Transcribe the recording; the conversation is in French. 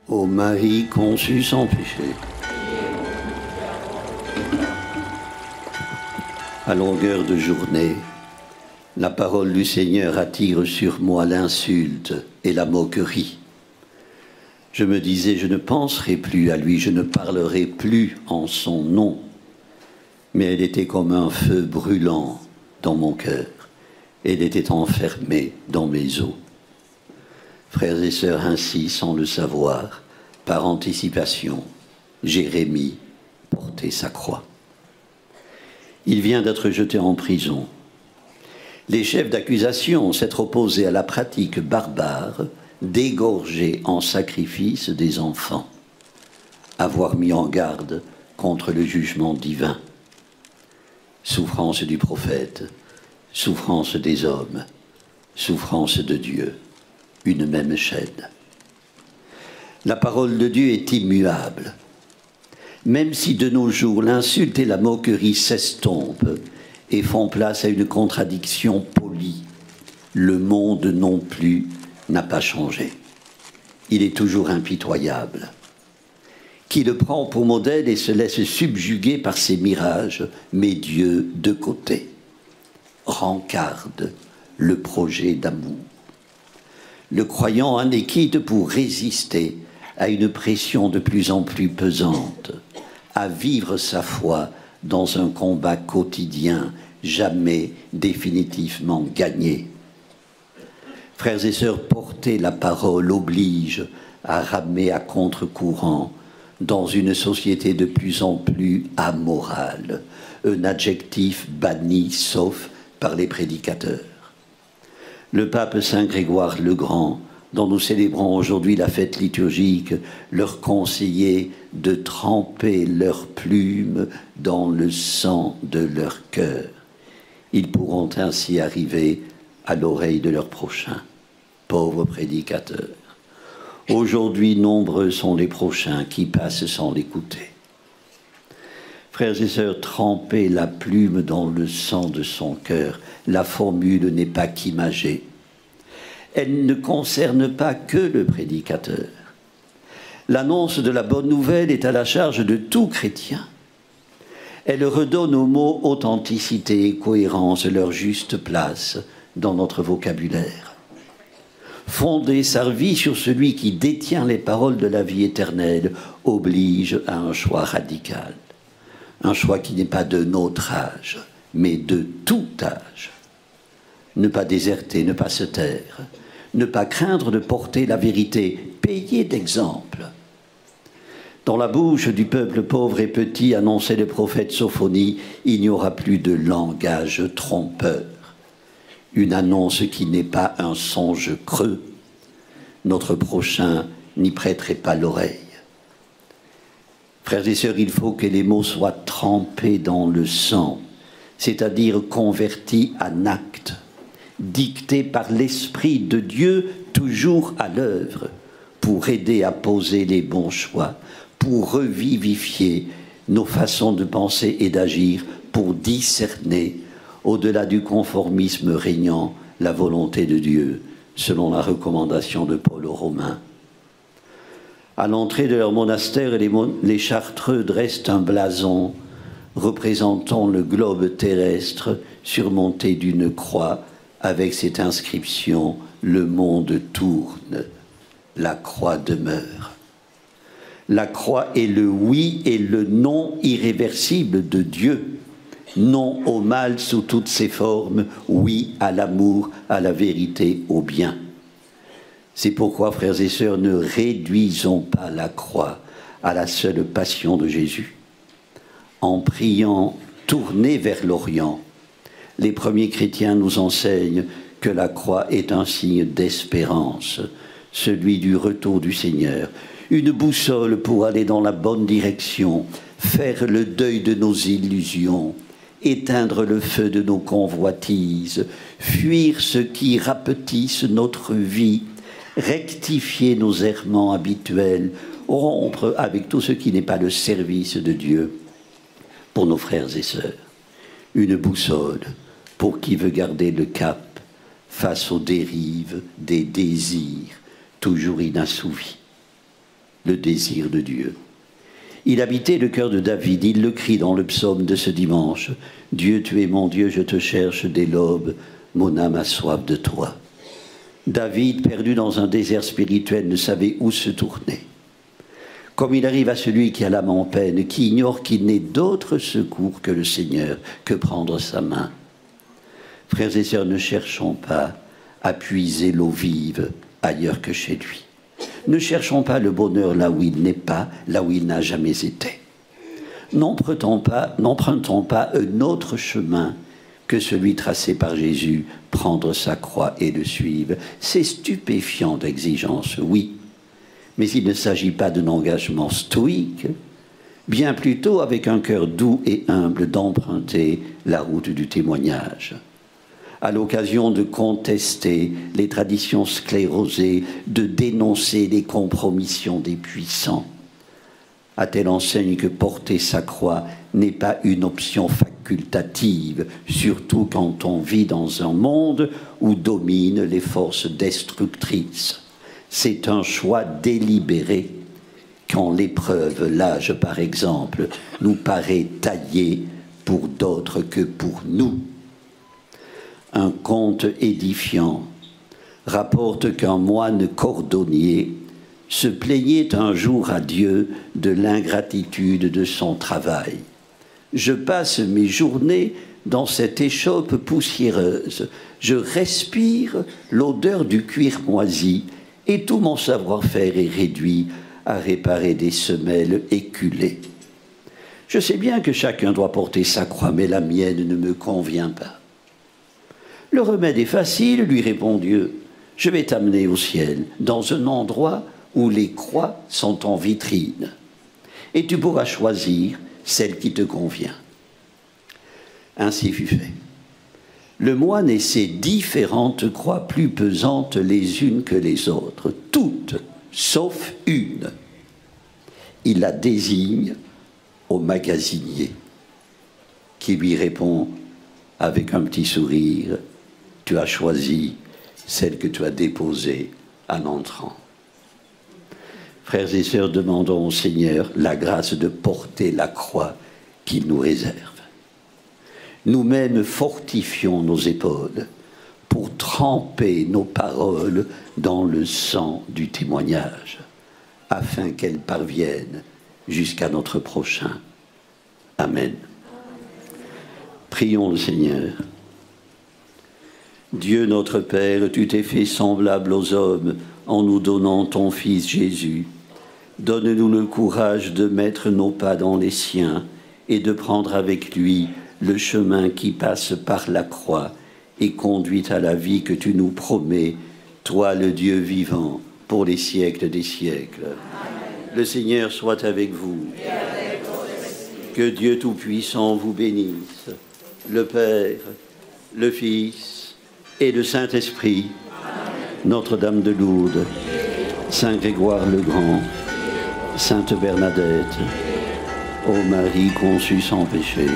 Ô Marie conçue sans péché. À longueur de journée, la parole du Seigneur attire sur moi l'insulte et la moquerie. Je me disais, je ne penserai plus à lui, je ne parlerai plus en son nom. Mais elle était comme un feu brûlant dans mon cœur. Elle était enfermée dans mes os. Frères et sœurs, ainsi, sans le savoir, par anticipation, Jérémie portait sa croix. Il vient d'être jeté en prison. Les chefs d'accusation s'être opposés à la pratique barbare d'égorger en sacrifice des enfants, avoir mis en garde contre le jugement divin. Souffrance du prophète, souffrance des hommes, souffrance de Dieu, une même chaîne. La parole de Dieu est immuable. Même si de nos jours l'insulte et la moquerie s'estompent et font place à une contradiction polie, le monde non plus n'a pas changé. Il est toujours impitoyable. Qui le prend pour modèle et se laisse subjuguer par ses mirages, met Dieu de côté, rencarde le projet d'amour. Le croyant en est quitte pour résister à une pression de plus en plus pesante, à vivre sa foi dans un combat quotidien, jamais définitivement gagné. Frères et sœurs, porter la parole oblige à ramer à contre-courant dans une société de plus en plus amorale, un adjectif banni sauf par les prédicateurs. Le pape Saint Grégoire le Grand, dont nous célébrons aujourd'hui la fête liturgique, leur conseillait de tremper leurs plumes dans le sang de leur cœur. Ils pourront ainsi arriver à l'oreille de leur prochain. Pauvres prédicateurs. Aujourd'hui, nombreux sont les prochains qui passent sans l'écouter. Frères et sœurs, tremper la plume dans le sang de son cœur, la formule n'est pas qu'imagée. Elle ne concerne pas que le prédicateur. L'annonce de la bonne nouvelle est à la charge de tout chrétien. Elle redonne aux mots authenticité et cohérence leur juste place dans notre vocabulaire. Fonder sa vie sur celui qui détient les paroles de la vie éternelle oblige à un choix radical. Un choix qui n'est pas de notre âge, mais de tout âge. Ne pas déserter, ne pas se taire, ne pas craindre de porter la vérité, payer d'exemple. Dans la bouche du peuple pauvre et petit, annonçait le prophète Sophonie, il n'y aura plus de langage trompeur. Une annonce qui n'est pas un songe creux. Notre prochain n'y prêterait pas l'oreille. Frères et sœurs, il faut que les mots soient trempés dans le sang, c'est-à-dire convertis en actes, dictés par l'Esprit de Dieu, toujours à l'œuvre, pour aider à poser les bons choix, pour revivifier nos façons de penser et d'agir, pour discerner, au-delà du conformisme régnant, la volonté de Dieu, selon la recommandation de Paul aux Romains. À l'entrée de leur monastère, les Chartreux dressent un blason représentant le globe terrestre surmonté d'une croix avec cette inscription « Le monde tourne, la croix demeure ». La croix est le oui et le non irréversible de Dieu. Non au mal sous toutes ses formes, oui à l'amour, à la vérité, au bien. C'est pourquoi, frères et sœurs, ne réduisons pas la croix à la seule passion de Jésus. En priant tournés vers l'Orient, les premiers chrétiens nous enseignent que la croix est un signe d'espérance, celui du retour du Seigneur, une boussole pour aller dans la bonne direction, faire le deuil de nos illusions, éteindre le feu de nos convoitises, fuir ce qui rapetisse notre vie, rectifier nos errements habituels, rompre avec tout ce qui n'est pas le service de Dieu pour nos frères et sœurs. Une boussole pour qui veut garder le cap face aux dérives des désirs toujours inassouvis. le désir de Dieu. Il habitait le cœur de David, il le crie dans le psaume de ce dimanche. « Dieu, tu es mon Dieu, je te cherche dès l'aube, mon âme a soif de toi. » David, perdu dans un désert spirituel, ne savait où se tourner. Comme il arrive à celui qui a l'âme en peine, qui ignore qu'il n'est d'autre secours que le Seigneur, que prendre sa main. Frères et sœurs, ne cherchons pas à puiser l'eau vive ailleurs que chez lui. Ne cherchons pas le bonheur là où il n'est pas, là où il n'a jamais été. N'empruntons pas un autre chemin que celui tracé par Jésus, prendre sa croix et le suivre. C'est stupéfiant d'exigence, oui, mais il ne s'agit pas d'un engagement stoïque, bien plutôt avec un cœur doux et humble d'emprunter la route du témoignage. À l'occasion de contester les traditions sclérosées, de dénoncer les compromissions des puissants, à telle enseigne que porter sa croix n'est pas une option facultative, surtout quand on vit dans un monde où dominent les forces destructrices. C'est un choix délibéré quand l'épreuve, l'âge par exemple, nous paraît taillée pour d'autres que pour nous. Un conte édifiant rapporte qu'un moine cordonnier se plaignait un jour à Dieu de l'ingratitude de son travail. « Je passe mes journées dans cette échoppe poussiéreuse. Je respire l'odeur du cuir moisi et tout mon savoir-faire est réduit à réparer des semelles éculées. Je sais bien que chacun doit porter sa croix, mais la mienne ne me convient pas. » Le remède est facile, lui répond Dieu. Je vais t'amener au ciel, dans un endroit où les croix sont en vitrine. Et tu pourras choisir celle qui te convient. Ainsi fut fait. Le moine et ses différentes croix plus pesantes les unes que les autres, toutes, sauf une. Il la désigne au magasinier, qui lui répond avec un petit sourire, « Tu as choisi celle que tu as déposée en entrant. » Frères et sœurs, demandons au Seigneur la grâce de porter la croix qu'il nous réserve. Nous-mêmes fortifions nos épaules pour tremper nos paroles dans le sang du témoignage, afin qu'elles parviennent jusqu'à notre prochain. Amen. Prions le Seigneur. Dieu notre Père, tu t'es fait semblable aux hommes en nous donnant ton Fils Jésus. Donne-nous le courage de mettre nos pas dans les siens et de prendre avec lui le chemin qui passe par la croix et conduit à la vie que tu nous promets, toi le Dieu vivant, pour les siècles des siècles. Amen. Le Seigneur soit avec vous. Et avec votre esprit. Que Dieu Tout-Puissant vous bénisse, le Père, le Fils et le Saint-Esprit. Notre-Dame de Lourdes, Saint Grégoire le Grand, Sainte Bernadette, ô Marie conçue sans péché,